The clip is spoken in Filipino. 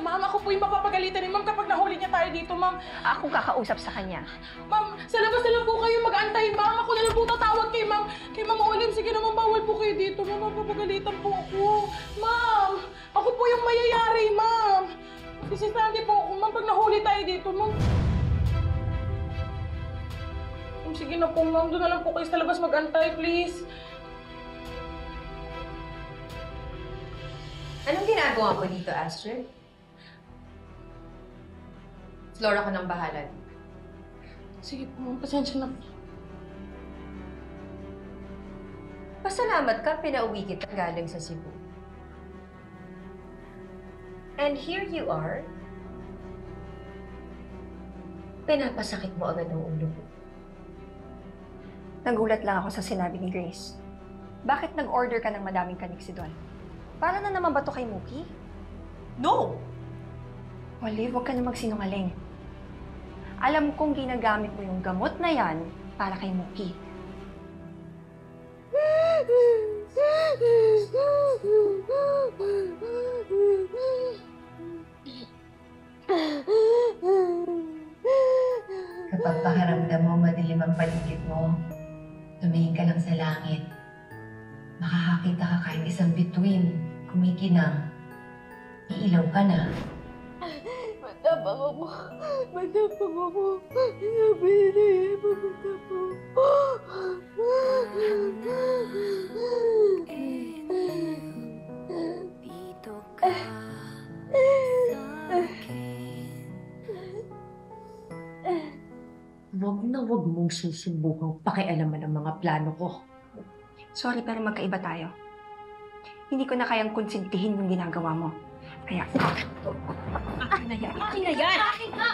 Ma'am, ako po yung mapapagalitan ni Ma'am kapag nahuli niya tayo dito, Ma'am. Akong kakausap sa kanya. Ma'am, sa labas na lang po kayo mag-antay, Ma'am. Ako na lang po tatawag kay Ma'am. Kay Ma'am Olim, sige naman, bawal po kayo dito. Ma'am, mapapagalitan po ako. Ma'am, ako po yung mayayari, Ma'am. Sisistante po ako, Ma'am, pag nahuli tayo dito, Ma'am. Ma'am, sige na po, Ma'am. Doon na lang po kayo sa labas mag-antay, please. Anong ginagawa mo dito, Astrid? Flora ko ng bahala. Sige po, Ma'am. Pasensya na po. Pasalamat ka, pinauwi kita galing sa Cebu. And here you are. Pinapasakit mo agad ang ulo ko. Nagulat lang ako sa sinabi ni Grace. Bakit nag-order ka ng madaming kaniksi doon? Para na naman ba to kay Mookie? No! Olive, huwag ka na magsinungaling. Alam kong ginagamit mo yung gamot na yan para kay Mookie. Kapag pakiramdam mo madilim ang paligid mo, tumingin ka lang sa langit. Makakakita ka kahit isang bituin, kumikinang. Iilaw ka na. Matapang ako. Matapang ako. Sabi niya, matapang ako. Huwag na huwag mong susubukang pakialaman ang mga plano ko. Sorry, pero magkaiba tayo. Hindi ko na kayang konsentihin yung ginagawa mo. Kaya, akin na yan! Akin na yan! Akin na!